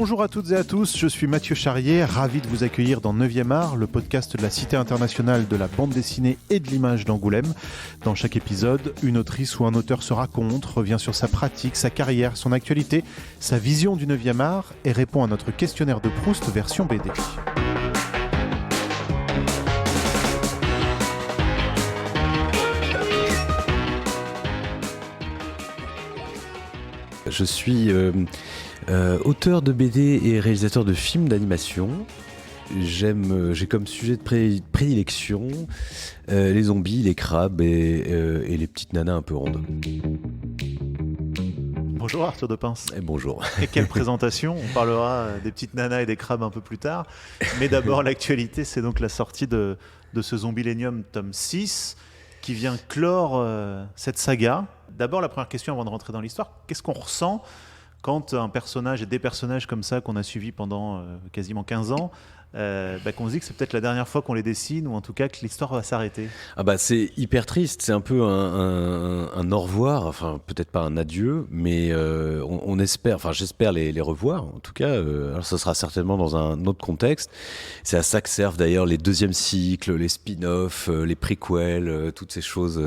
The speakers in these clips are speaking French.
Bonjour à toutes et à tous, je suis Mathieu Charrier, ravi de vous accueillir dans 9e art, le podcast de la Cité internationale de la bande dessinée et de l'image d'Angoulême. Dans chaque épisode, une autrice ou un auteur se raconte, revient sur sa pratique, sa carrière, son actualité, sa vision du 9e art et répond à notre questionnaire de Proust version BD. Je suis auteur de BD et réalisateur de films d'animation. J'ai comme sujet de prédilection les zombies, les crabes et les petites nanas un peu rondes. Bonjour Arthur de Pince. Et bonjour. Et quelle présentation, on parlera des petites nanas et des crabes un peu plus tard. Mais d'abord l'actualité, c'est donc la sortie de ce Zombielenium tome 6 qui vient clore cette saga. D'abord la première question avant de rentrer dans l'histoire, qu'est-ce qu'on ressent quand un personnage et des personnages comme ça qu'on a suivis pendant quasiment 15 ans, qu'on se dit que c'est peut-être la dernière fois qu'on les dessine ou en tout cas que l'histoire va s'arrêter. Ah bah c'est hyper triste, c'est un peu un au revoir, enfin peut-être pas un adieu, mais on espère, enfin j'espère les revoir en tout cas, alors ça sera certainement dans un autre contexte. C'est à ça que servent d'ailleurs les deuxièmes cycles, les spin-offs, les préquels, toutes ces choses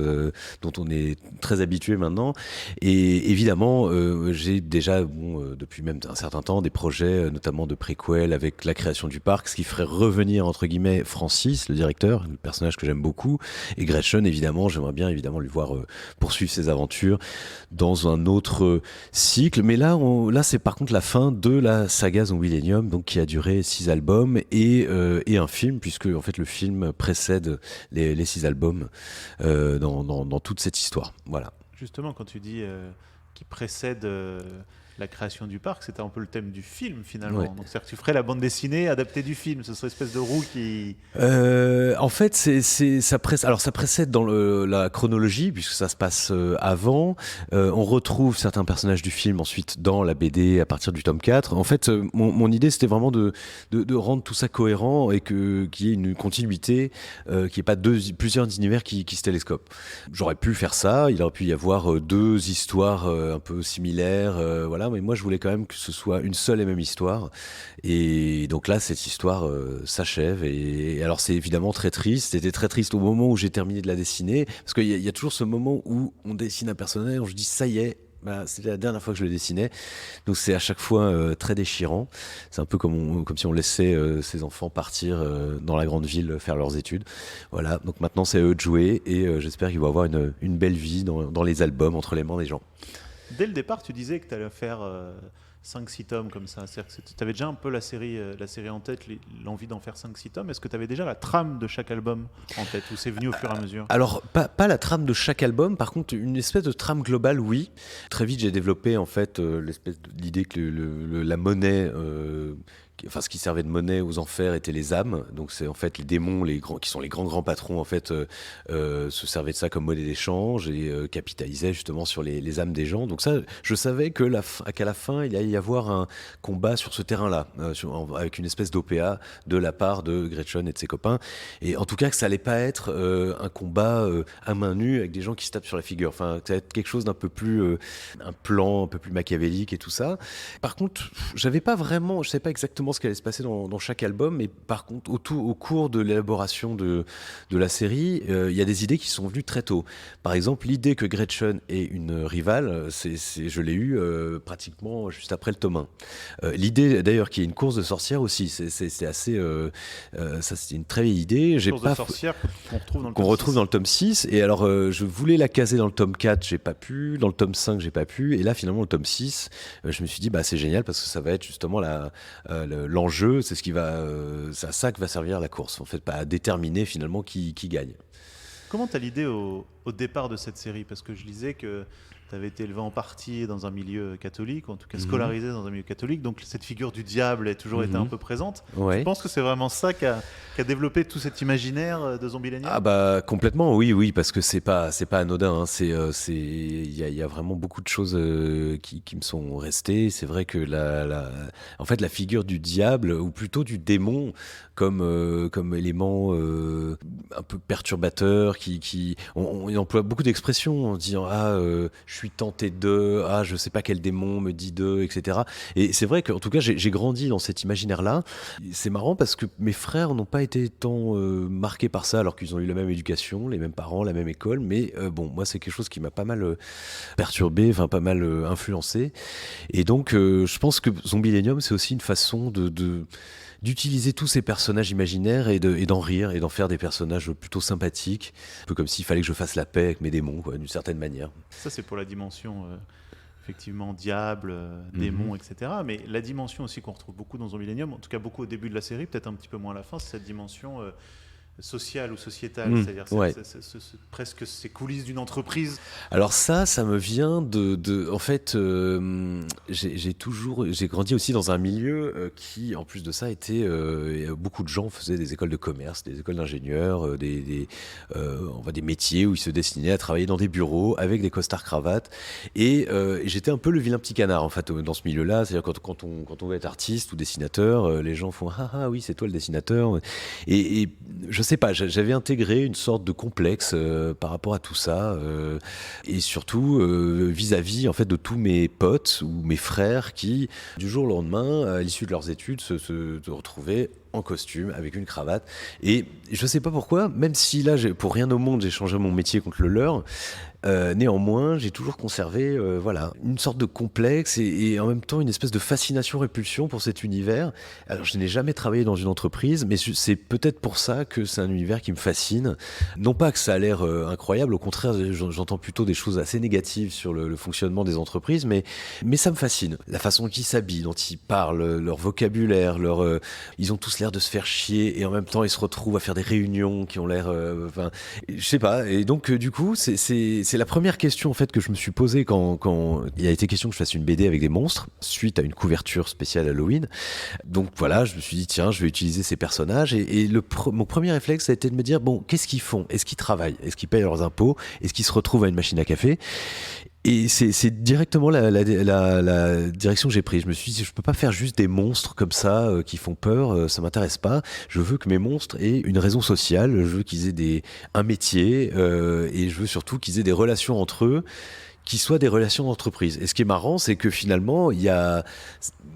dont on est très habitué maintenant. Et évidemment j'ai déjà depuis même un certain temps des projets notamment de préquels avec la création du parc, ce qui ferait revenir entre guillemets Francis, le directeur, le personnage que j'aime beaucoup, et Gretchen évidemment, j'aimerais bien évidemment lui voir poursuivre ses aventures dans un autre cycle, mais là c'est par contre la fin de la saga Zombielenium, donc qui a duré 6 albums et un film, puisque en fait le film précède les 6 albums dans toute cette histoire. Voilà. Justement, quand tu dis qui précède la création du parc, c'était un peu le thème du film finalement. Ouais. Donc c'est-à-dire que tu ferais la bande dessinée adaptée du film, ce serait une espèce de roue qui... En fait, ça précède dans la chronologie, puisque ça se passe avant. On retrouve certains personnages du film ensuite dans la BD à partir du tome 4. En fait, mon idée, c'était vraiment de rendre tout ça cohérent et qu'il y ait une continuité, qu'il n'y ait pas plusieurs univers qui se télescopent. J'aurais pu faire ça, il aurait pu y avoir 2 histoires un peu similaires, voilà. Mais moi je voulais quand même que ce soit une seule et même histoire, et donc là cette histoire s'achève, et alors c'est évidemment très triste. C'était très triste au moment où j'ai terminé de la dessiner, parce qu'il y a toujours ce moment où on dessine un personnage, on se dit ça y est, c'était la dernière fois que je le dessinais, donc c'est à chaque fois très déchirant. C'est un peu comme si on laissait ses enfants partir dans la grande ville faire leurs études. Voilà, donc maintenant c'est à eux de jouer, et j'espère qu'ils vont avoir une belle vie dans les albums, entre les mains des gens. Dès le départ, tu disais que tu allais faire 5-6 tomes comme ça. C'est-à-dire que tu avais déjà un peu la série en tête, l'envie d'en faire 5-6 tomes. Est-ce que tu avais déjà la trame de chaque album en tête, ou c'est venu au fur et à mesure ? Alors, pas la trame de chaque album, par contre, une espèce de trame globale, oui. Très vite, j'ai développé en fait l'idée que la monnaie... ce qui servait de monnaie aux enfers était les âmes. Donc c'est en fait les démons, qui sont les grands patrons, en fait, se servaient de ça comme monnaie d'échange et capitalisaient justement sur les âmes des gens. Donc ça, je savais qu'à la fin, il allait y avoir un combat sur ce terrain-là, avec une espèce d'OPA de la part de Gretchen et de ses copains. Et en tout cas, que ça allait pas être un combat à main nue avec des gens qui se tapent sur la figure. Enfin, ça allait être quelque chose d'un peu plus, un plan un peu plus machiavélique et tout ça. Par contre, je savais pas exactement ce qui allait se passer dans chaque album, mais par contre au cours de l'élaboration de la série, il y a des idées qui sont venues très tôt. Par exemple, l'idée que Gretchen est une rivale, je l'ai eue pratiquement juste après le tome 1. L'idée d'ailleurs qu'il y ait une course de sorcières aussi, c'est assez ça, c'était une très vieille idée. Course de sorcières qu'on retrouve dans le tome 6, et alors je voulais la caser dans le tome 4, j'ai pas pu, dans le tome 5 j'ai pas pu, et là finalement le tome 6, je me suis dit c'est génial, parce que ça va être justement l'enjeu, c'est c'est à ça que va servir la course, en fait, à déterminer finalement qui gagne. Comment tu as l'idée au départ de cette série ? Parce que je lisais que tu avais été élevé en partie dans un milieu catholique, en tout cas scolarisé dans un milieu catholique, donc cette figure du diable a toujours été un peu présente. Ouais. Tu penses que c'est vraiment ça qui a développé tout cet imaginaire de Zombielenium ? Complètement, oui, parce que c'est pas anodin, hein. Il y a vraiment beaucoup de choses qui me sont restées. C'est vrai que en fait la figure du diable, ou plutôt du démon, comme élément un peu perturbateur, on emploie beaucoup d'expressions en disant je suis tenté de, je sais pas quel démon me dit de, etc. Et c'est vrai qu'en tout cas, j'ai grandi dans cet imaginaire-là. C'est marrant parce que mes frères n'ont pas été tant marqués par ça, alors qu'ils ont eu la même éducation, les mêmes parents, la même école. Mais bon, moi, c'est quelque chose qui m'a pas mal perturbé, enfin pas mal influencé. Et donc, je pense que Zombillenium, c'est aussi une façon d'utiliser tous ces personnages imaginaires et d'en rire et d'en faire des personnages plutôt sympathiques, un peu comme s'il fallait que je fasse la paix avec mes démons, quoi, d'une certaine manière. Ça, c'est pour la dimension, effectivement, diable, démon, etc. Mais la dimension aussi qu'on retrouve beaucoup dans Zombillenium, en tout cas beaucoup au début de la série, peut-être un petit peu moins à la fin, c'est cette dimension sociale ou sociétale, c'est-à-dire presque ces coulisses d'une entreprise. Alors ça me vient en fait, j'ai grandi aussi dans un milieu qui, en plus de ça, était beaucoup de gens faisaient des écoles de commerce, des écoles d'ingénieurs, on va des métiers où ils se destinaient à travailler dans des bureaux avec des costards cravates, et j'étais un peu le vilain petit canard en fait dans ce milieu-là, c'est-à-dire quand on veut être artiste ou dessinateur, les gens font ah oui c'est toi le dessinateur, et je sais pas, j'avais intégré une sorte de complexe par rapport à tout ça, et surtout vis-à-vis en fait de tous mes potes ou mes frères qui, du jour au lendemain, à l'issue de leurs études, se retrouvaient en costume, avec une cravate. Et je sais pas pourquoi, même si là, pour rien au monde, j'ai changé mon métier contre le leur, néanmoins, j'ai toujours conservé une sorte de complexe et en même temps une espèce de fascination-répulsion pour cet univers. Alors, je n'ai jamais travaillé dans une entreprise, mais c'est peut-être pour ça que c'est un univers qui me fascine. Non pas que ça a l'air incroyable, au contraire, j'entends plutôt des choses assez négatives sur le fonctionnement des entreprises, mais ça me fascine. La façon dont ils s'habillent, dont ils parlent, leur vocabulaire, ils ont tous l'air de se faire chier et en même temps ils se retrouvent à faire des réunions qui ont l'air je sais pas, et donc du coup c'est la première question en fait que je me suis posée quand il a été question que je fasse une BD avec des monstres suite à une couverture spéciale Halloween. Donc voilà, je me suis dit tiens, je vais utiliser ces personnages et mon premier réflexe a été de me dire bon, qu'est-ce qu'ils font? Est-ce qu'ils travaillent? Est-ce qu'ils payent leurs impôts? Est-ce qu'ils se retrouvent à une machine à café? Et c'est directement la direction que j'ai prise. Je me suis dit, je peux pas faire juste des monstres comme ça qui font peur, ça m'intéresse pas. Je veux que mes monstres aient une raison sociale, je veux qu'ils aient un métier et je veux surtout qu'ils aient des relations entre eux qui soient des relations d'entreprise. Et ce qui est marrant, c'est que finalement, il y a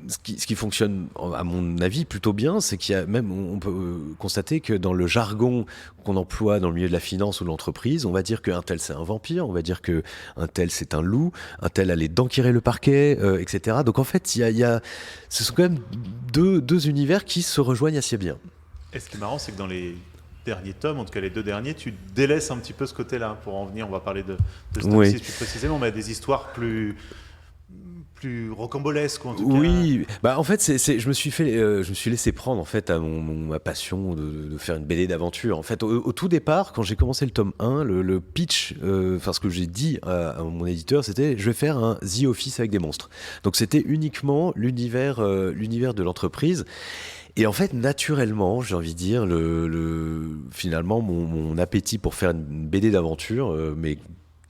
ce qui fonctionne, à mon avis, plutôt bien, c'est qu'il y a même, on peut constater que dans le jargon qu'on emploie dans le milieu de la finance ou de l'entreprise, on va dire qu'un tel c'est un vampire, on va dire qu'un tel c'est un loup, un tel a les dents qui raient le parquet, etc. Donc en fait, ce sont quand même deux univers qui se rejoignent assez bien. Et ce qui est marrant, c'est que dans les derniers tomes, en tout cas les deux derniers, tu délaisses un petit peu ce côté-là. Pour en venir, on va parler de ce tome 6 plus précisément, mais des histoires plus rocambolesques en tout cas. Oui, en fait je me suis laissé prendre en fait à ma passion de faire une BD d'aventure. En fait au tout départ, quand j'ai commencé le tome 1, le pitch, ce que j'ai dit à mon éditeur, c'était je vais faire un The Office avec des monstres. Donc c'était uniquement l'univers de l'entreprise. Et en fait, naturellement, j'ai envie de dire, finalement, mon appétit pour faire une BD d'aventure, mais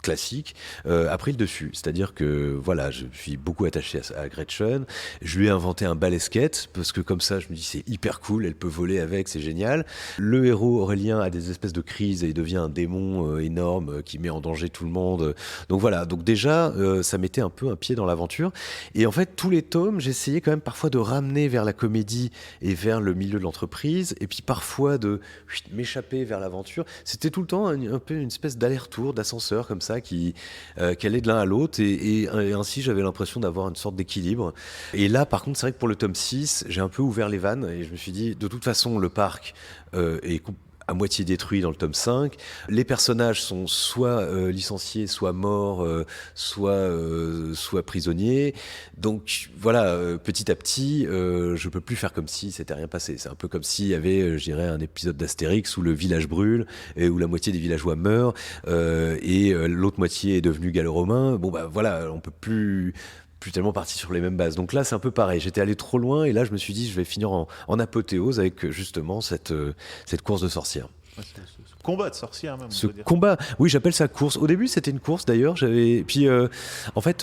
classique, a pris le dessus. C'est-à-dire que voilà, je suis beaucoup attaché à Gretchen. Je lui ai inventé un balai-skate parce que comme ça, je me dis c'est hyper cool, elle peut voler avec, c'est génial. Le héros Aurélien a des espèces de crises et il devient un démon énorme qui met en danger tout le monde. Donc voilà, donc déjà, ça mettait un peu un pied dans l'aventure. Et en fait, tous les tomes, j'essayais quand même parfois de ramener vers la comédie et vers le milieu de l'entreprise, et puis parfois de m'échapper vers l'aventure. C'était tout le temps un peu une espèce d'aller-retour, d'ascenseur comme ça, qui allait de l'un à l'autre, et ainsi j'avais l'impression d'avoir une sorte d'équilibre. Et là par contre c'est vrai que pour le tome 6 j'ai un peu ouvert les vannes et je me suis dit de toute façon le parc est à moitié détruit dans le tome 5. Les personnages sont soit licenciés, soit morts, soit prisonniers. Donc voilà, petit à petit, je peux plus faire comme si c'était rien passé. C'est un peu comme s'il y avait, je dirais, un épisode d'Astérix où le village brûle, et où la moitié des villageois meurent, et l'autre moitié est devenue gallo-romain. Bon voilà, on peut plus tellement parti sur les mêmes bases. Donc là, c'est un peu pareil. J'étais allé trop loin et là, je me suis dit, je vais finir en apothéose avec justement cette course de sorcières. Ouais, ce combat de sorcières même, on Ce peut dire. combat, oui, j'appelle ça course. Au début, c'était une course d'ailleurs. Puis en fait,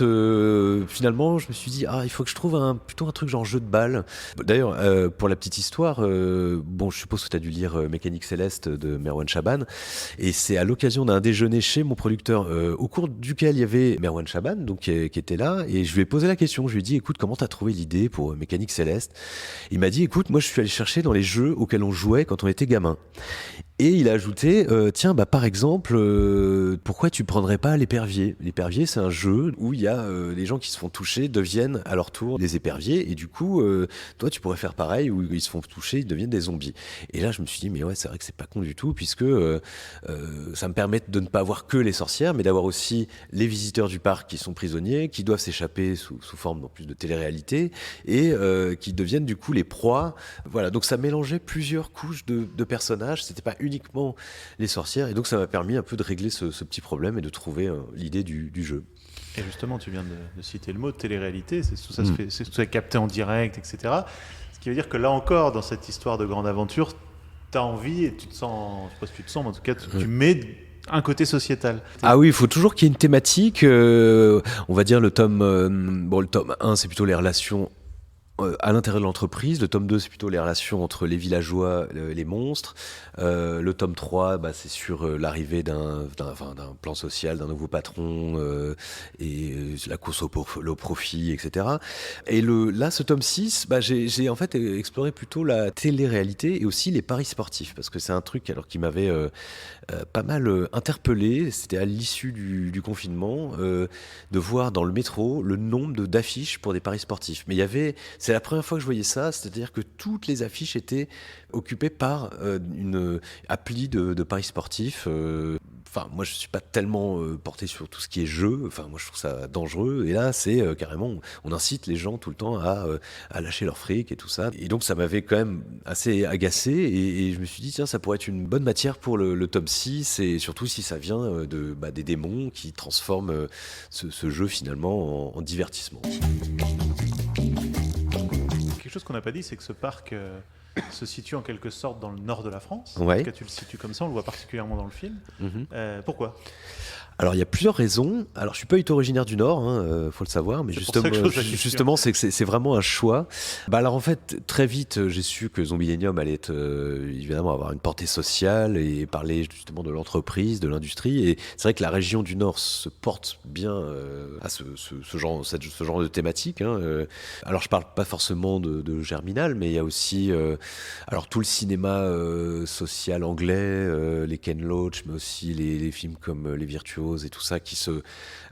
finalement, je me suis dit, il faut que je trouve plutôt un truc genre jeu de balle. D'ailleurs, pour la petite histoire, bon, je suppose que tu as dû lire Mécanique Céleste de Merwan Chaban, et c'est à l'occasion d'un déjeuner chez mon producteur, au cours duquel il y avait Merwan Chaban, donc qui était là, et je lui ai posé la question. Je lui ai dit, écoute, comment t'as trouvé l'idée pour Mécanique Céleste? Il m'a dit, écoute, moi, je suis allé chercher dans les jeux auxquels on jouait quand on était gamin. Et il a ajouté, tiens, par exemple, pourquoi tu prendrais pas l'épervier? L'épervier, c'est un jeu où il y a les gens qui se font toucher deviennent à leur tour des éperviers, et du coup, toi, tu pourrais faire pareil, où ils se font toucher, ils deviennent des zombies. Et là, je me suis dit, mais ouais, c'est vrai que c'est pas con du tout, puisque ça me permet de ne pas avoir que les sorcières, mais d'avoir aussi les visiteurs du parc qui sont prisonniers, qui doivent s'échapper sous forme en plus de télé-réalité, et qui deviennent du coup les proies. Voilà, donc ça mélangeait plusieurs couches de personnages. C'était pas uniquement les sorcières, et donc ça m'a permis un peu de régler ce petit problème et de trouver l'idée du jeu. Et justement, tu viens de citer le mot de télé-réalité, tout ça, c'est tout ça capté en direct, etc. Ce qui veut dire que là encore, dans cette histoire de grande aventure, tu as envie et tu te sens, je sais pas si tu te sens, mais en tout cas, tu mets un côté sociétal. Ah oui, il faut toujours qu'il y ait une thématique. On va dire le tome 1, c'est plutôt les relations à l'intérieur de l'entreprise. Le tome 2, c'est plutôt les relations entre les villageois, les monstres. Le tome 3, c'est sur l'arrivée d'un plan social, d'un nouveau patron, et la course au profit, etc. Et là, ce tome 6, j'ai en fait exploré plutôt la télé-réalité et aussi les paris sportifs, parce que c'est un truc qui m'avait pas mal interpellé. C'était à l'issue du confinement, de voir dans le métro le nombre d'affiches pour des paris sportifs. Mais c'est la première fois que je voyais ça, c'est-à-dire que toutes les affiches étaient occupées par une appli de paris sportifs. Enfin, moi, je suis pas tellement porté sur tout ce qui est jeu. Enfin, moi, je trouve ça dangereux. Et là, c'est carrément, on incite les gens tout le temps à lâcher leur fric et tout ça. Et donc, ça m'avait quand même assez agacé. Et je me suis dit, tiens, ça pourrait être une bonne matière pour le tome 6. Et surtout si ça vient des démons qui transforment ce jeu finalement en divertissement. Quelque chose qu'on n'a pas dit, c'est que ce parc se situe en quelque sorte dans le nord de la France. Ouais. En tout cas, tu le situes comme ça, on le voit particulièrement dans le film. Pourquoi ? Alors il y a plusieurs raisons. Alors je suis pas du tout originaire du Nord, faut le savoir, mais justement c'est que c'est vraiment un choix. Alors en fait très vite j'ai su que Zombilenium allait être évidemment avoir une portée sociale et parler justement de l'entreprise, de l'industrie. Et c'est vrai que la région du Nord se porte bien à ce genre de thématique. Alors je parle pas forcément de Germinal, mais il y a aussi alors tout le cinéma social anglais, les Ken Loach, mais aussi les films comme Les Virtuoses et tout ça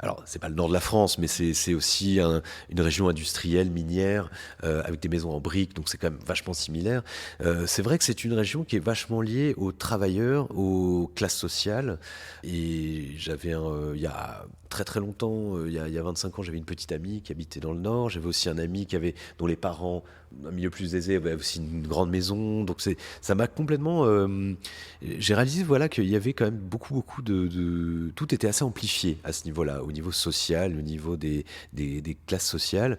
alors c'est pas le nord de la France, mais c'est aussi une région industrielle, minière, avec des maisons en briques, donc c'est quand même vachement similaire. C'est vrai que c'est une région qui est vachement liée aux travailleurs, aux classes sociales. Et j'avais il y a très très longtemps, il y a 25 ans, j'avais une petite amie qui habitait dans le Nord. J'avais aussi un ami dont les parents, un milieu plus aisé, avaient aussi une grande maison. Donc ça m'a complètement... j'ai réalisé qu'il y avait quand même beaucoup tout était assez amplifié à ce niveau-là, au niveau social, au niveau des classes sociales.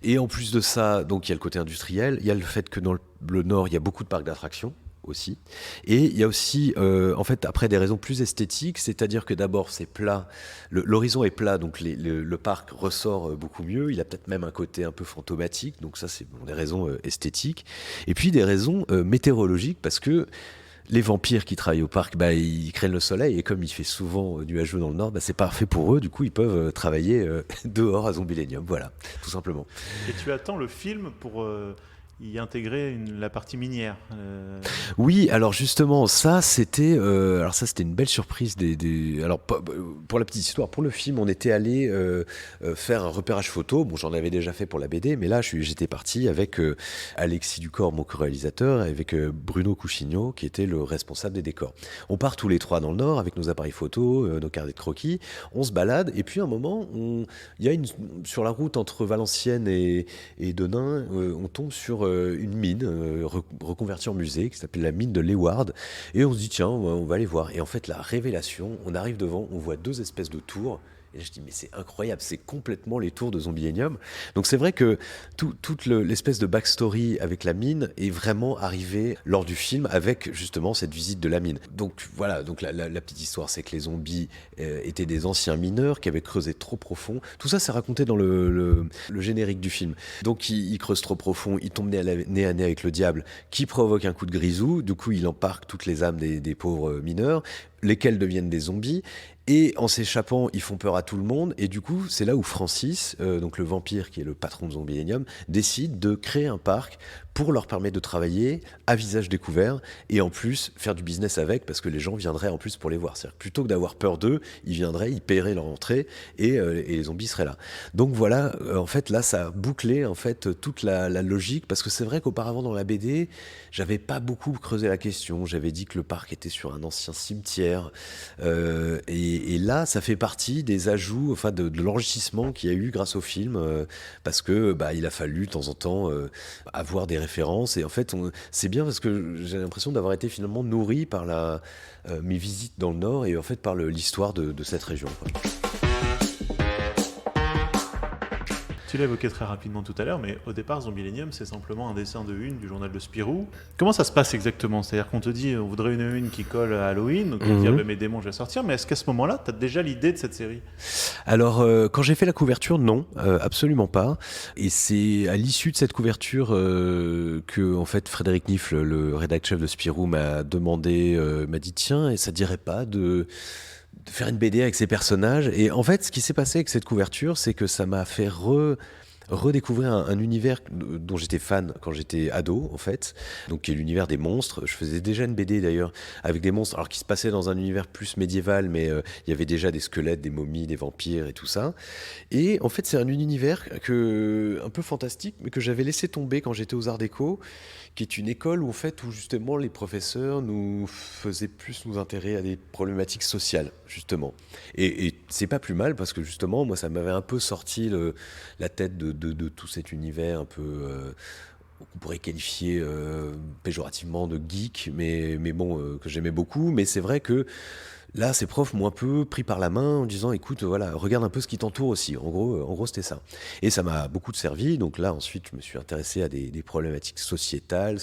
Et en plus de ça, donc il y a le côté industriel, il y a le fait que dans le Nord, il y a beaucoup de parcs d'attractions aussi. Et il y a aussi, en fait, après des raisons plus esthétiques, c'est-à-dire que d'abord c'est plat, l'horizon est plat, donc le parc ressort beaucoup mieux, il a peut-être même un côté un peu fantomatique, donc ça c'est des raisons esthétiques. Et puis des raisons météorologiques, parce que les vampires qui travaillent au parc, ils craignent le soleil, et comme il fait souvent nuageux dans le Nord, c'est parfait pour eux, du coup ils peuvent travailler dehors à Zombilenium, voilà, tout simplement. Et tu attends le film pour... y intégrer la partie minière. Oui, alors justement, ça c'était une belle surprise. Alors pour la petite histoire, pour le film, on était allé faire un repérage photo. Bon, j'en avais déjà fait pour la BD, mais là j'étais parti avec Alexis Ducor, mon co-réalisateur, et avec Bruno Couchignot, qui était le responsable des décors. On part tous les trois dans le Nord avec nos appareils photo, nos carnets de croquis. On se balade, et puis à un moment, il y a sur la route entre Valenciennes et Denain, on tombe sur une mine reconvertie en musée qui s'appelle la mine de Leward, et on se dit tiens on va aller voir, et en fait la révélation, on arrive devant, on voit deux espèces de tours Et là, je dis, mais c'est incroyable, c'est complètement les tours de Zombielenium. Donc c'est vrai que toute l'espèce de backstory avec la mine est vraiment arrivée lors du film avec justement cette visite de la mine. Donc voilà, donc la petite histoire, c'est que les zombies étaient des anciens mineurs qui avaient creusé trop profond. Tout ça, c'est raconté dans le générique du film. Donc ils creusent trop profond, ils tombent nez à nez avec le diable qui provoque un coup de grisou. Du coup, il embarque toutes les âmes des pauvres mineurs, lesquels deviennent des zombies. Et en s'échappant, ils font peur à tout le monde. Et du coup, c'est là où Francis, donc le vampire qui est le patron de Zombielenium, décide de créer un parc pour leur permettre de travailler à visage découvert et en plus faire du business avec, parce que les gens viendraient en plus pour les voir. C'est-à-dire que plutôt que d'avoir peur d'eux, ils viendraient, ils paieraient leur entrée et les zombies seraient là. Donc voilà, en fait là ça a bouclé en fait toute la logique, parce que c'est vrai qu'auparavant dans la BD, j'avais pas beaucoup creusé la question. J'avais dit que le parc était sur un ancien cimetière et là ça fait partie des ajouts, enfin de l'enrichissement qu'il y a eu grâce au film, parce que il a fallu de temps en temps avoir des références. Et en fait, c'est bien parce que j'ai l'impression d'avoir été finalement nourri par mes visites dans le Nord et en fait par l'histoire de cette région, quoi. Tu l'as évoqué très rapidement tout à l'heure, mais au départ, Zombielenium, c'est simplement un dessin de une du journal de Spirou. Comment ça se passe exactement? C'est-à-dire qu'on te dit, on voudrait une qui colle à Halloween, donc on te dit, mes démons, je vais sortir, mais est-ce qu'à ce moment-là, tu as déjà l'idée de cette série? Alors, quand j'ai fait la couverture, non, absolument pas. Et c'est à l'issue de cette couverture que, en fait, Frédéric Niffle, le rédacteur chef de Spirou, m'a dit, tiens, et ça dirait pas de faire une BD avec ces personnages. Et en fait, ce qui s'est passé avec cette couverture, c'est que ça m'a fait redécouvrir un univers dont j'étais fan quand j'étais ado, en fait, donc qui est l'univers des monstres. Je faisais déjà une BD d'ailleurs avec des monstres, alors qui se passait dans un univers plus médiéval, mais il y avait déjà des squelettes, des momies, des vampires et tout ça. Et en fait, c'est un univers un peu fantastique, mais que j'avais laissé tomber quand j'étais aux Arts Déco, qui est une école où, en fait, où justement les professeurs nous faisaient plus nous intéresser à des problématiques sociales, justement. Et c'est pas plus mal, parce que justement, moi, ça m'avait un peu sorti la tête de tout cet univers un peu qu'on pourrait qualifier péjorativement de geek, mais bon, que j'aimais beaucoup. Mais c'est vrai que là, ces profs m'ont un peu pris par la main en disant, écoute, voilà, regarde un peu ce qui t'entoure aussi. En gros, c'était ça. Et ça m'a beaucoup servi. Donc là, ensuite, je me suis intéressé à des problématiques sociétales.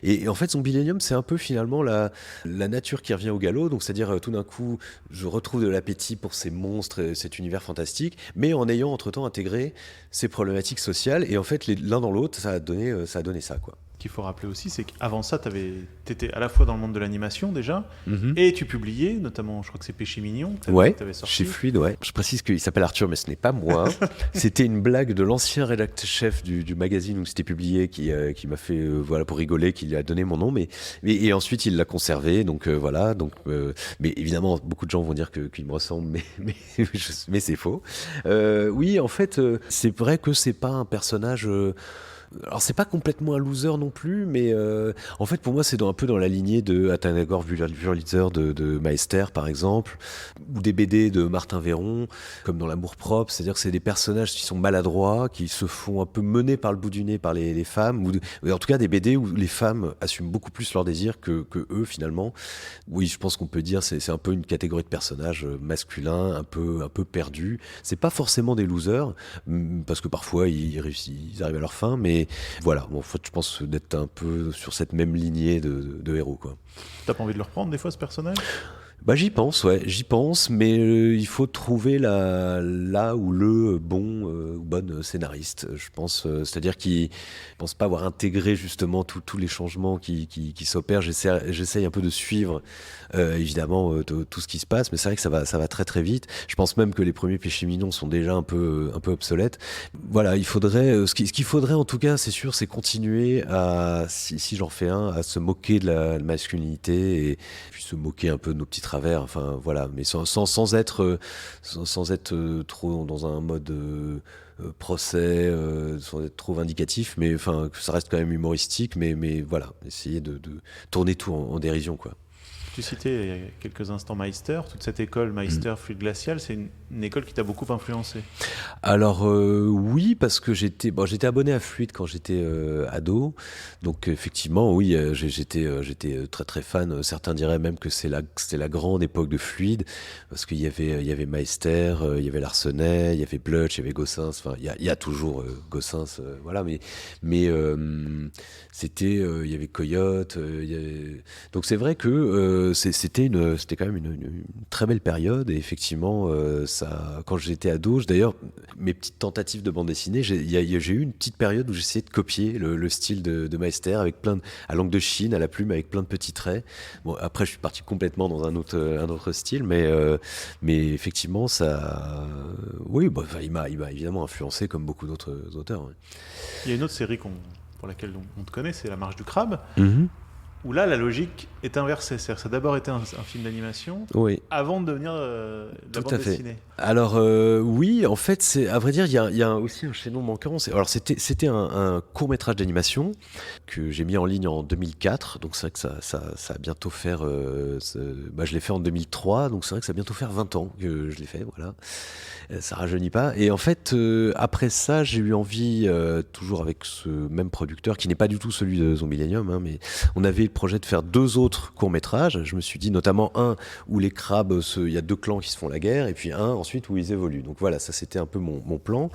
Et en fait, Zombielenium, c'est un peu finalement la nature qui revient au galop. Donc, c'est-à-dire, tout d'un coup, je retrouve de l'appétit pour ces monstres, cet univers fantastique, mais en ayant entre-temps intégré ces problématiques sociales. Et en fait, l'un dans l'autre, ça a donné ça, quoi. Qu'il faut rappeler aussi, c'est qu'avant ça, tu étais à la fois dans le monde de l'animation déjà, et tu publiais, notamment, je crois que c'est Péché Mignon, ouais, que tu avais sorti. Chez Fluide, ouais. Je précise qu'il s'appelle Arthur, mais ce n'est pas moi. C'était une blague de l'ancien rédacteur-chef du magazine où c'était publié, qui m'a fait, voilà, pour rigoler, qu'il a donné mon nom, et ensuite il l'a conservé, donc voilà. Donc, mais évidemment, beaucoup de gens vont dire qu'il me ressemble, mais c'est faux. Oui, en fait, c'est vrai que c'est pas un personnage. Alors c'est pas complètement un loser non plus, mais en fait pour moi c'est un peu dans la lignée de Athanagor Wurlitzer de Meister par exemple, ou des BD de Martin Véron, comme dans L'Amour propre, c'est-à-dire que c'est des personnages qui sont maladroits, qui se font un peu mener par le bout du nez par les femmes, ou en tout cas des BD où les femmes assument beaucoup plus leurs désirs que eux finalement. Oui, je pense qu'on peut dire c'est un peu une catégorie de personnages masculins, un peu perdus. C'est pas forcément des losers, parce que parfois ils arrivent à leur fin, mais voilà, bon, en fait, je pense d'être un peu sur cette même lignée de héros, quoi. T'as pas envie de le reprendre des fois, ce personnage? J'y pense, mais il faut trouver là où le bon ou bonne scénariste, je pense. C'est-à-dire qu'il ne pense pas avoir intégré justement tous les changements qui s'opèrent. J'essaye un peu de suivre, évidemment, tout ce qui se passe, mais c'est vrai que ça va très très vite. Je pense même que les premiers Péchés Mignons sont déjà un peu obsolètes. Voilà, il faudrait, ce qu'il faudrait en tout cas, c'est sûr, c'est continuer si j'en fais un, à se moquer de la masculinité et puis se moquer un peu de nos petits travers, enfin voilà, mais sans être trop dans un mode procès, sans être trop vindicatif, mais enfin que ça reste quand même humoristique, mais voilà, essayer de tourner tout en dérision, quoi. Tu citais il y a quelques instants Meister, toute cette école Meister Fluide Glacial, c'est une école qui t'a beaucoup influencé. Alors oui, parce que j'étais abonné à Fluide quand j'étais ado, donc effectivement oui, j'étais très très fan. Certains diraient même que c'était la grande époque de Fluide, parce qu'il y avait Meister, il y avait Larsenet, il y avait Blutch, il y avait Gossens. Enfin il y a toujours Gossens, voilà, mais il y avait Coyote, donc c'est vrai que c'était quand même une très belle période, et effectivement quand j'étais ado, d'ailleurs mes petites tentatives de bande dessinée, j'ai eu une petite période où j'essayais de copier le style de Meister, avec à l'encre de Chine, à la plume, avec plein de petits traits. Bon, après je suis parti complètement dans un autre style, mais effectivement oui, il m'a évidemment influencé comme beaucoup d'autres auteurs. Ouais. Il y a une autre série pour laquelle on te connaît, c'est La Marche du Crabe. Mm-hmm. Où là, la logique est inversée. C'est-à-dire que ça a d'abord été un film d'animation, oui, avant de devenir de la bande dessinée. Alors oui, en fait, à vrai dire, il y a aussi un chaînon manquant. Alors c'était un court-métrage d'animation que j'ai mis en ligne en 2004. Donc c'est vrai que ça a bientôt faire... je l'ai fait en 2003, donc c'est vrai que ça a bientôt faire 20 ans que je l'ai fait, voilà. Ça rajeunit pas. Et en fait, après ça, j'ai eu envie, toujours avec ce même producteur, qui n'est pas du tout celui de Zombillenium, hein, mais on avait le projet de faire 2 autres courts-métrages. Je me suis dit notamment un où les crabes, il y a 2 clans qui se font la guerre, et puis un ensuite où ils évoluent. Donc voilà, ça c'était un peu mon plan.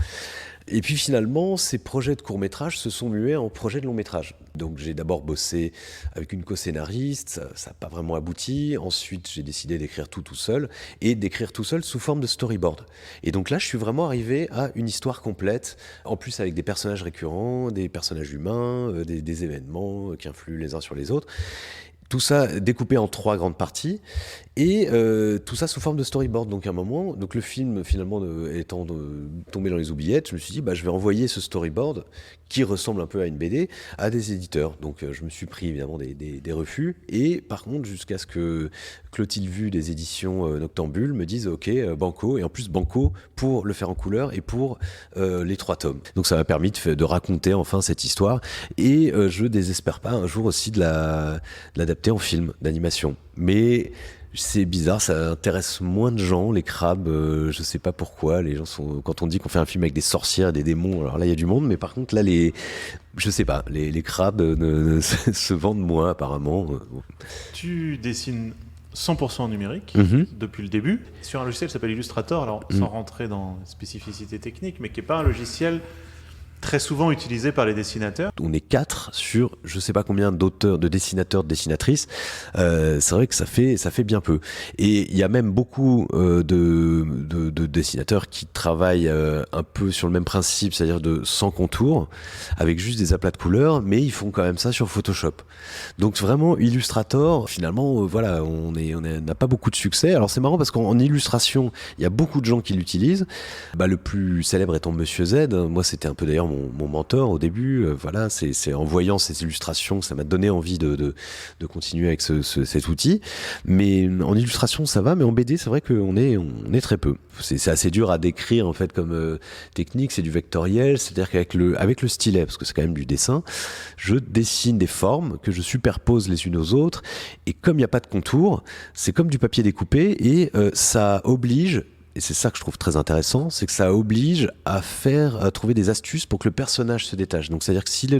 Et puis finalement, ces projets de court-métrage se sont mués en projets de long-métrage. Donc j'ai d'abord bossé avec une co-scénariste, ça n'a pas vraiment abouti. Ensuite, j'ai décidé d'écrire tout seul, et d'écrire tout seul sous forme de storyboard. Et donc là, je suis vraiment arrivé à une histoire complète, en plus avec des personnages récurrents, des personnages humains, des événements qui influent les uns sur les autres. Tout ça découpé en 3 grandes parties, et tout ça sous forme de storyboard. Donc à un moment, le film finalement étant tombé dans les oubliettes, je me suis dit je vais envoyer ce storyboard qui ressemble un peu à une BD à des éditeurs. Donc je me suis pris évidemment des refus, et par contre jusqu'à ce que Clotilde Vu des éditions Noctambule me dise ok, banco, et en plus banco pour le faire en couleur et pour les 3 tomes. Donc ça m'a permis de raconter enfin cette histoire, et je désespère pas un jour aussi de l'adapter en film d'animation. Mais c'est bizarre, ça intéresse moins de gens, les crabes, je sais pas pourquoi. Les gens quand on dit qu'on fait un film avec des sorcières et des démons, alors là il y a du monde, mais par contre là je sais pas, les crabes se vendent moins apparemment. Tu dessines 100% en numérique depuis le début, sur un logiciel qui s'appelle Illustrator, alors sans rentrer dans les spécificités techniques, mais qui n'est pas un logiciel très souvent utilisé par les dessinateurs. On est 4 sur je sais pas combien d'auteurs, de dessinateurs, de dessinatrices. C'est vrai que ça fait bien peu. Et il y a même beaucoup de dessinateurs qui travaillent un peu sur le même principe, c'est-à-dire sans contour, avec juste des aplats de couleurs, mais ils font quand même ça sur Photoshop. Donc vraiment, Illustrator, finalement, voilà, on n'a pas beaucoup de succès. Alors c'est marrant parce qu'en illustration, il y a beaucoup de gens qui l'utilisent. Le plus célèbre étant Monsieur Z. Moi, c'était un peu d'ailleurs mon mentor au début. Voilà, c'est en voyant ces illustrations, ça m'a donné envie de continuer avec cet outil. Mais en illustration, ça va, mais en BD, c'est vrai qu'on est très peu. C'est assez dur à décrire en fait comme technique. C'est du vectoriel, c'est-à-dire qu'avec le stylet, parce que c'est quand même du dessin, je dessine des formes que je superpose les unes aux autres. Et comme il n'y a pas de contour, c'est comme du papier découpé, et ça oblige. Et c'est ça que je trouve très intéressant, c'est que ça oblige à trouver des astuces pour que le personnage se détache. Donc c'est-à-dire que s'il est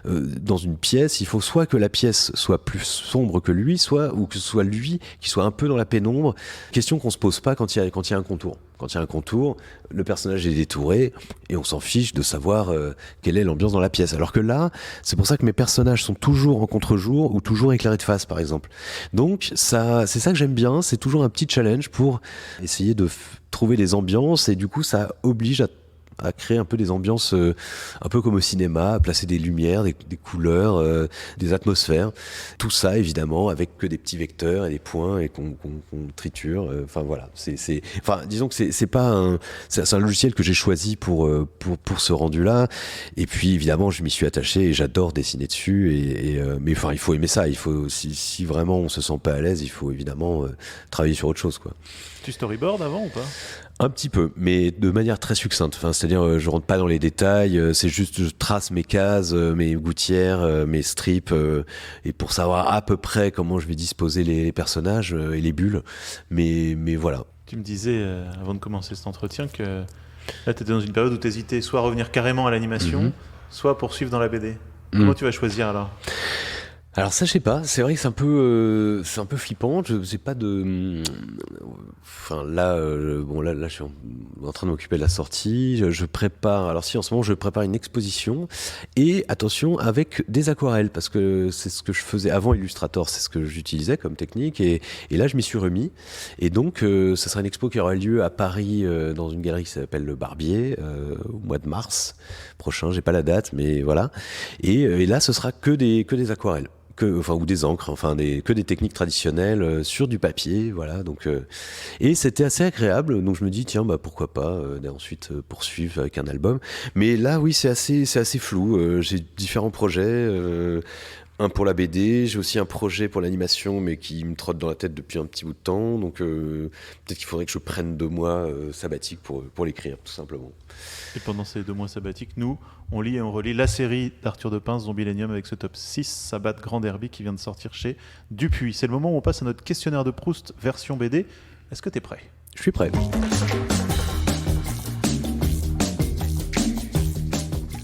dans une pièce, il faut soit que la pièce soit plus sombre que lui, ou que ce soit lui qui soit un peu dans la pénombre. Question qu'on se pose pas quand il y a un contour. Quand il y a un contour, le personnage est détouré et on s'en fiche de savoir quelle est l'ambiance dans la pièce. Alors que là, c'est pour ça que mes personnages sont toujours en contre-jour ou toujours éclairés de face, par exemple. Donc c'est ça que j'aime bien, c'est toujours un petit challenge pour essayer de trouver des ambiances, et du coup ça oblige à créer un peu des ambiances un peu comme au cinéma, à placer des lumières, des couleurs, des atmosphères. Tout ça, évidemment, avec que des petits vecteurs et des points et qu'on triture. Enfin, voilà. Disons que c'est un logiciel que j'ai choisi pour ce rendu-là. Et puis, évidemment, je m'y suis attaché et j'adore dessiner dessus. Mais enfin, il faut aimer ça. Il faut, si vraiment on se sent pas à l'aise, il faut évidemment travailler sur autre chose, quoi. Tu storyboard avant ou pas ? Un petit peu, mais de manière très succincte. Enfin, c'est-à-dire, je rentre pas dans les détails. C'est juste, je trace mes cases, mes gouttières, mes strips, et pour savoir à peu près comment je vais disposer les personnages et les bulles. Mais voilà. Tu me disais, avant de commencer cet entretien, que là, tu étais dans une période où tu hésitais soit à revenir carrément à l'animation, soit à poursuivre dans la BD. Comment tu vas choisir alors ? Alors ça, je sais pas. C'est vrai que c'est un peu flippant. Je sais pas de. Enfin là, là, je suis en train de m'occuper de la sortie. Je prépare. Alors si en ce moment, je prépare une exposition et attention avec des aquarelles parce que c'est ce que je faisais avant Illustrator. C'est ce que j'utilisais comme technique et là, je m'y suis remis. Et donc, ça sera une expo qui aura lieu à Paris dans une galerie qui s'appelle Le Barbier au mois de mars prochain. J'ai pas la date, mais voilà. Et là, ce sera que des aquarelles. Ou des encres, que des techniques traditionnelles sur du papier, voilà. Donc, et c'était assez agréable. Donc je me dis tiens, pourquoi pas ensuite poursuivre avec un album. Mais là, oui, c'est assez flou. J'ai différents projets. Un pour la BD, j'ai aussi un projet pour l'animation, mais qui me trotte dans la tête depuis un petit bout de temps. Donc peut-être qu'il faudrait que je prenne 2 mois sabbatiques pour l'écrire, tout simplement. Et pendant ces 2 mois sabbatiques, nous, on lit et on relit la série d'Arthur de Pince, Zombielenium, avec ce top 6, Sabbat Grand Derby, qui vient de sortir chez Dupuis. C'est le moment où on passe à notre questionnaire de Proust version BD. Est-ce que tu es prêt ? Je suis prêt.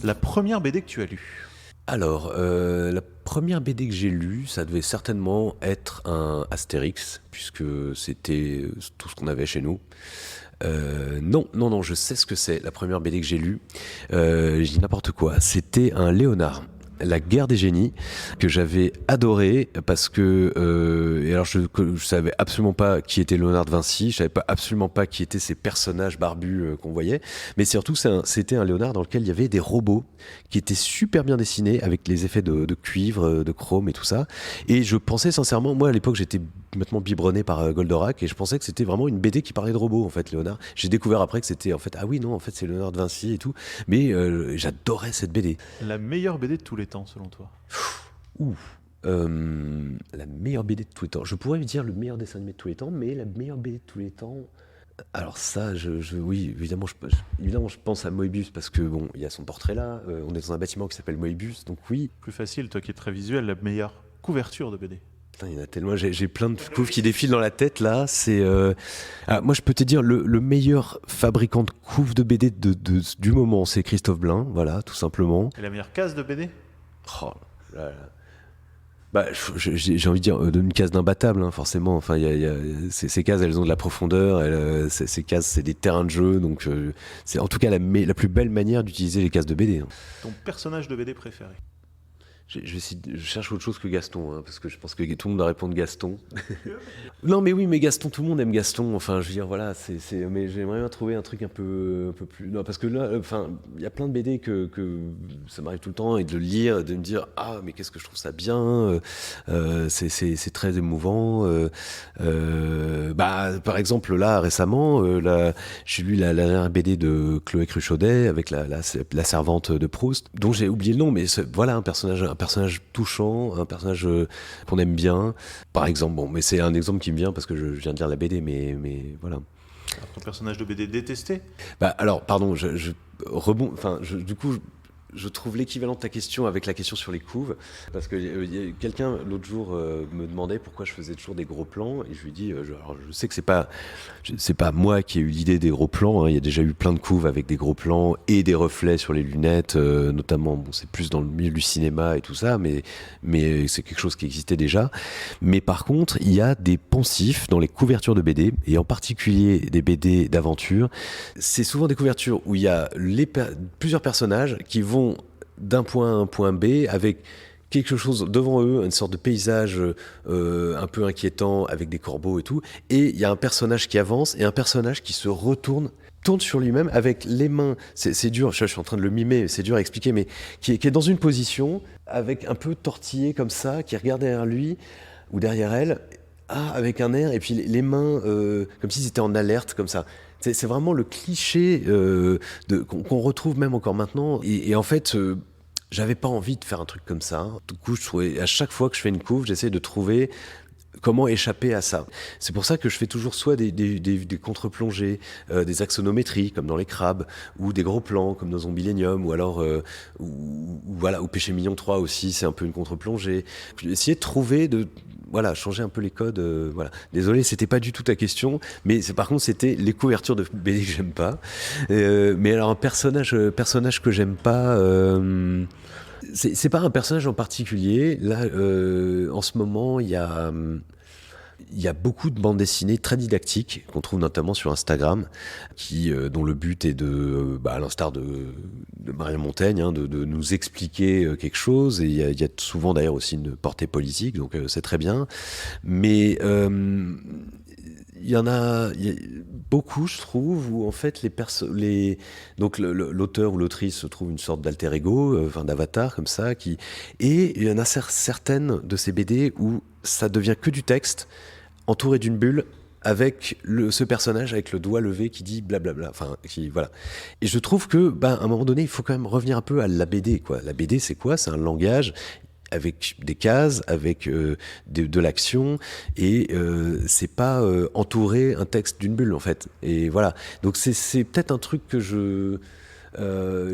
La première BD que tu as lue ? Alors, la première BD que j'ai lue, ça devait certainement être un Astérix, puisque c'était tout ce qu'on avait chez nous. Non, je sais ce que c'est, la première BD que j'ai lue. Je dis n'importe quoi. C'était un Léonard. La guerre des génies, que j'avais adoré parce que et alors je savais absolument pas qui était Léonard de Vinci, je savais pas absolument pas qui étaient ces personnages barbus qu'on voyait, mais surtout c'était un Léonard dans lequel il y avait des robots qui étaient super bien dessinés avec les effets de cuivre, de chrome et tout ça. Et je pensais sincèrement, moi à l'époque j'étais complètement biberonné par Goldorak et je pensais que c'était vraiment une BD qui parlait de robots en fait, Léonard. J'ai découvert après que c'était en fait c'est Léonard de Vinci et tout, mais j'adorais cette BD. La meilleure BD de tous les temps selon toi ? La meilleure BD de tous les temps. Je pourrais dire le meilleur dessin animé de tous les temps, mais la meilleure BD de tous les temps. Alors ça, oui, évidemment, je pense à Moebius parce que bon, il y a son portrait là. On est dans un bâtiment qui s'appelle Moebius, donc oui. Plus facile, toi qui es très visuel, la meilleure couverture de BD. Putain, il y en a tellement. J'ai plein de couves qui défilent dans la tête là. C'est moi, je peux te dire le meilleur fabricant de couves de BD du moment, c'est Christophe Blain, voilà, tout simplement. Et la meilleure case de BD ? Oh là là. J'ai envie de dire une case d'imbattable, hein, forcément. Enfin, ces cases, elles ont de la profondeur. Ces cases, c'est des terrains de jeu. Donc, c'est en tout cas la plus belle manière d'utiliser les cases de BD. Hein. Ton personnage de BD préféré ? Je cherche autre chose que Gaston, hein, parce que je pense que tout le monde va répondre Gaston. Non, mais oui, mais Gaston, tout le monde aime Gaston. Enfin, je veux dire, voilà, mais j'aimerais bien trouver un truc un peu plus. Non, parce que là, il y a plein de BD que ça m'arrive tout le temps et de le lire, de me dire mais qu'est-ce que je trouve ça bien. C'est très émouvant. Par exemple, là récemment, j'ai lu la dernière BD de Chloé Cruchaudet avec la servante de Proust, dont j'ai oublié le nom, mais voilà un personnage touchant, un personnage qu'on aime bien, par exemple. Bon, mais c'est un exemple qui me vient parce que je viens de lire la BD, mais voilà. Alors, ton personnage de BD détesté ? Alors, pardon, du coup, je trouve l'équivalent de ta question avec la question sur les couves, parce que quelqu'un l'autre jour me demandait pourquoi je faisais toujours des gros plans, et je lui dis, alors je sais que c'est pas moi qui ai eu l'idée des gros plans, hein, il y a déjà eu plein de couves avec des gros plans et des reflets sur les lunettes, notamment, bon, c'est plus dans le milieu du cinéma et tout ça, mais c'est quelque chose qui existait déjà. Mais par contre, il y a des poncifs dans les couvertures de BD, et en particulier des BD d'aventure. C'est souvent des couvertures où il y a plusieurs personnages qui vont d'un point à un point B avec quelque chose devant eux, une sorte de paysage un peu inquiétant avec des corbeaux et tout, et il y a un personnage qui avance et un personnage qui se tourne sur lui-même avec les mains, c'est dur, je suis en train de le mimer, c'est dur à expliquer, mais qui est dans une position avec un peu tortillé comme ça, qui regarde derrière lui ou derrière elle, avec un air, et puis les mains comme s'ils étaient en alerte comme ça. C'est vraiment le cliché qu'on retrouve même encore maintenant. Et en fait, j'avais pas envie de faire un truc comme ça. Du coup, à chaque fois que je fais une couve, j'essaie de trouver Comment échapper à ça? C'est pour ça que je fais toujours soit des contre-plongées, des axonométries comme dans les crabes, ou des gros plans comme dans Zombielenium, ou alors ou Péché Mignon 3 aussi, c'est un peu une contre-plongée. Essayer de trouver changer un peu les codes. Voilà. Désolé, c'était pas du tout ta question, mais par contre c'était les couvertures de BD que j'aime pas. Mais alors un personnage que j'aime pas. C'est pas un personnage en particulier. Là, en ce moment, il y a beaucoup de bandes dessinées très didactiques qu'on trouve notamment sur Instagram, dont le but est à l'instar de Marion Montaigne, de nous expliquer quelque chose. Et il y a souvent d'ailleurs aussi une portée politique, donc c'est très bien. Mais il y a beaucoup, je trouve, où en fait donc l'auteur ou l'autrice se trouve une sorte d'alter ego, d'avatar comme ça, et il y en a certaines de ces BD où ça devient que du texte entouré d'une bulle avec ce personnage avec le doigt levé qui dit blablabla, voilà. Et je trouve que à un moment donné, il faut quand même revenir un peu à la BD, quoi. La BD, c'est quoi? C'est un langage avec des cases, avec de l'action, et c'est pas entourer un texte d'une bulle en fait. Et voilà. Donc c'est peut-être un truc que je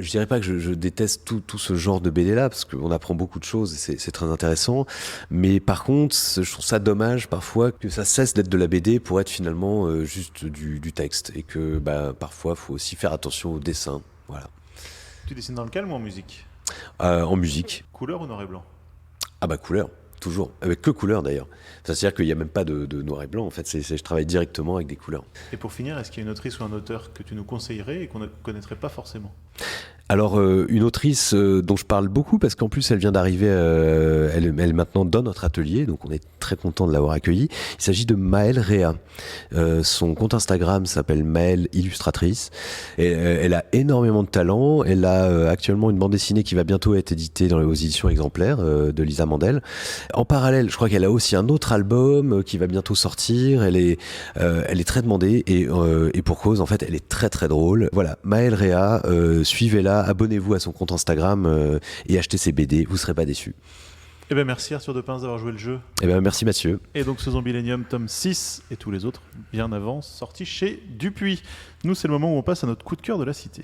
dirais pas que je déteste tout ce genre de BD là, parce qu'on apprend beaucoup de choses et c'est très intéressant. Mais par contre, je trouve ça dommage parfois que ça cesse d'être de la BD pour être finalement juste du texte, et que parfois faut aussi faire attention au dessin. Voilà. Tu dessines dans le calme ou en musique? En musique. Couleur ou noir et blanc? Couleur, toujours. Avec que couleur d'ailleurs. C'est-à-dire qu'il n'y a même pas de noir et blanc, en fait. Je travaille directement avec des couleurs. Et pour finir, est-ce qu'il y a une autrice ou un auteur que tu nous conseillerais et qu'on ne connaîtrait pas forcément? Alors, une autrice dont je parle beaucoup, parce qu'en plus elle vient d'arriver, elle est maintenant dans notre atelier, donc on est très content de l'avoir accueillie. Il s'agit de Maëlle Réa. Son compte Instagram s'appelle Maëlle Illustratrice. Et, elle a énormément de talent. Elle a actuellement une bande dessinée qui va bientôt être éditée aux éditions exemplaires de Lisa Mandel. En parallèle, je crois qu'elle a aussi un autre album qui va bientôt sortir. Elle est très demandée, et pour cause, en fait, elle est très très drôle. Voilà, Maëlle Réa, suivez-la. Abonnez-vous à son compte Instagram et achetez ses BD, vous ne serez pas déçus. Merci Arthur de Pince d'avoir joué le jeu. Merci Mathieu. Et donc ce Zombielenium tome 6 et tous les autres bien avant, sortis chez Dupuis. Nous, c'est le moment où on passe à notre coup de cœur de la cité.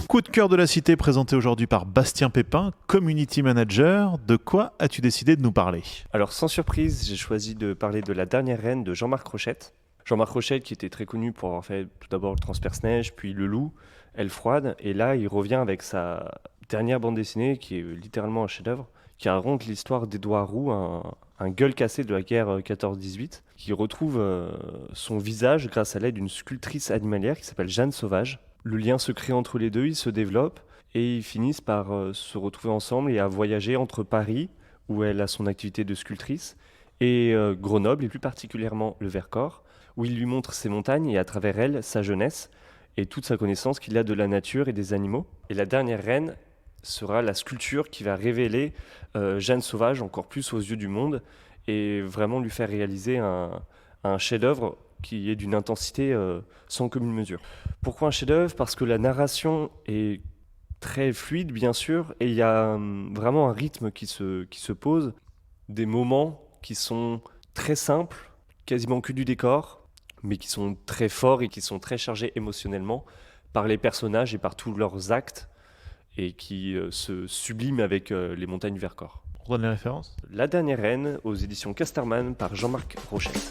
Coup de cœur de la cité présenté aujourd'hui par Bastien Pépin, Community Manager. De quoi as-tu décidé de nous parler? Alors sans surprise, j'ai choisi de parler de La Dernière Reine de Jean-Marc Rochette. Jean-Marc Rochette qui était très connu pour avoir fait tout d'abord le Transperce-Neige, puis Le Loup, Elle Froide, et là il revient avec sa dernière bande dessinée qui est littéralement un chef-d'œuvre, qui raconte l'histoire d'Édouard Roux, un gueule cassé de la guerre 14-18, qui retrouve son visage grâce à l'aide d'une sculptrice animalière qui s'appelle Jeanne Sauvage. Le lien se crée entre les deux, ils se développent et ils finissent par se retrouver ensemble et à voyager entre Paris, où elle a son activité de sculptrice, et Grenoble, et plus particulièrement le Vercors, où il lui montre ses montagnes et à travers elles, sa jeunesse et toute sa connaissance qu'il a de la nature et des animaux. Et La Dernière Reine sera la sculpture qui va révéler Jeanne Sauvage encore plus aux yeux du monde et vraiment lui faire réaliser un chef-d'œuvre qui est d'une intensité sans commune mesure. Pourquoi un chef-d'œuvre? Parce que la narration est très fluide, bien sûr, et il y a vraiment un rythme qui se pose, des moments qui sont très simples, quasiment que du décor, mais qui sont très forts et qui sont très chargés émotionnellement par les personnages et par tous leurs actes, et qui se subliment avec les montagnes du Vercors. On donne les références? La Dernière Reine, aux éditions Casterman, par Jean-Marc Rochette.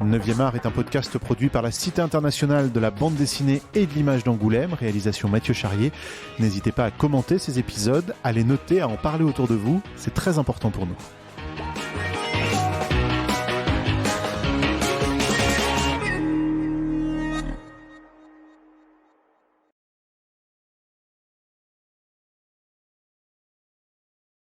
9e art est un podcast produit par la Cité internationale de la bande dessinée et de l'image d'Angoulême, réalisation Mathieu Charrier. N'hésitez pas à commenter ces épisodes, à les noter, à en parler autour de vous, c'est très important pour nous.